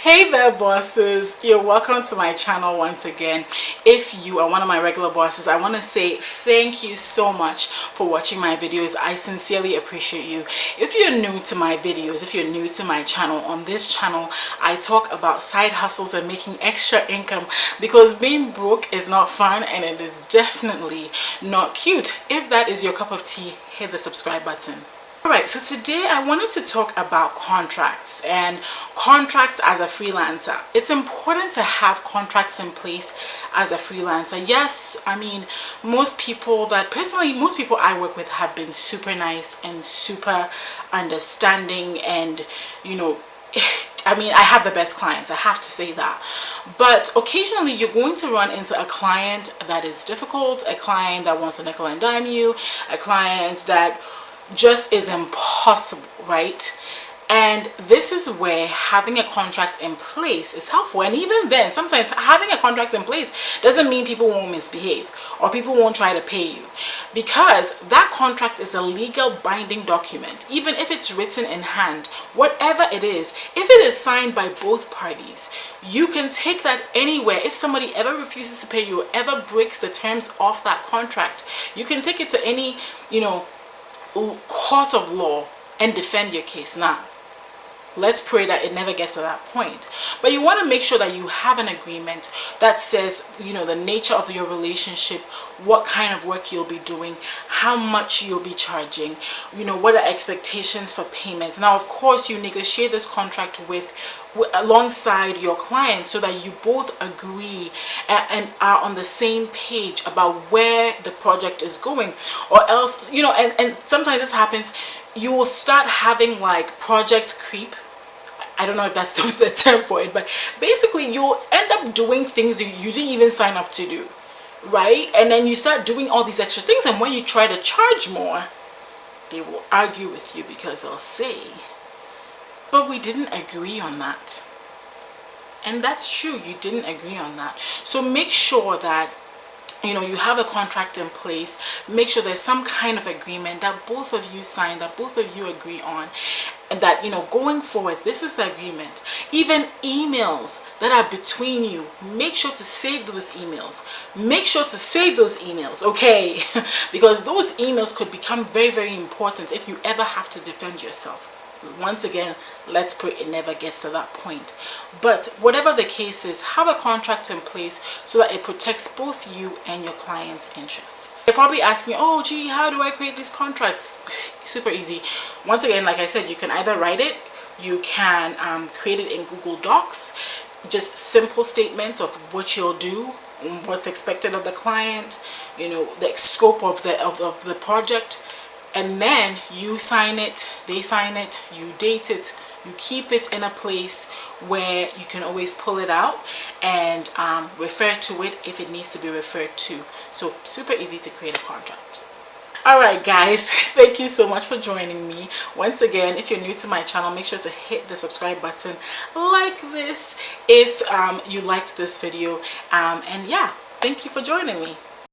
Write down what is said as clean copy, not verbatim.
Hey there bosses, you're welcome to my channel once again. If you are one of my regular bosses, I want to say thank you so much for watching my videos. I sincerely appreciate you. If you're new to my videos, if you're new to my channel, on this channel I talk about side hustles and making extra income, because being broke is not fun and it is definitely not cute. If that is your cup of tea, hit the subscribe button. Alright, so today I wanted to talk about contracts and contracts as a freelancer. It's important to have contracts in place as a freelancer. Yes, I mean, most people I work with have been super nice and super understanding, and I mean, I have the best clients, I have to say that. But occasionally you're going to run into a client that is difficult, a client that wants to nickel and dime you, a client that just is impossible, right? And this is where having a contract in place is helpful. And even then, sometimes having a contract in place doesn't mean people won't misbehave or people won't try to pay you, because that contract is a legal binding document. Even if it's written in hand, whatever it is, if it is signed by both parties, you can take that anywhere. If somebody ever refuses to pay you, ever breaks the terms of that contract, you can take it to any court of law and defend your case. Now, let's pray that it never gets to that point, but you want to make sure that you have an agreement that says, the nature of your relationship, what kind of work you'll be doing, how much you'll be charging, what are expectations for payments. Now, of course, you negotiate this contract alongside your client so that you both agree and are on the same page about where the project is going. Or else, and sometimes this happens, you will start having like project creep. I don't know if that's the term for it, but basically you'll end up doing things you didn't even sign up to do, right? And then you start doing all these extra things, and when you try to charge more, they will argue with you because they'll say, but we didn't agree on that. And that's true, you didn't agree on that. So make sure that you have a contract in place. Make sure there's some kind of agreement that both of you sign, that both of you agree on, and that going forward, this is the agreement. Even emails that are between you, make sure to save those emails. Make sure to save those emails, okay? Because those emails could become very, very important if you ever have to defend yourself. Once again, let's pray it never gets to that point. But whatever the case is, have a contract in place so that it protects both you and your client's interests. You're probably asking, oh gee, how do I create these contracts? Super easy. Once again, like I said, you can either write it, you can create it in Google Docs, just simple statements of what you'll do, what's expected of the client, the scope of the project. And then you sign it, they sign it, you date it, you keep it in a place where you can always pull it out and refer to it if it needs to be referred to. So super easy to create a contract. Alright guys, thank you so much for joining me. Once again, if you're new to my channel, make sure to hit the subscribe button like this if you liked this video. And yeah, thank you for joining me.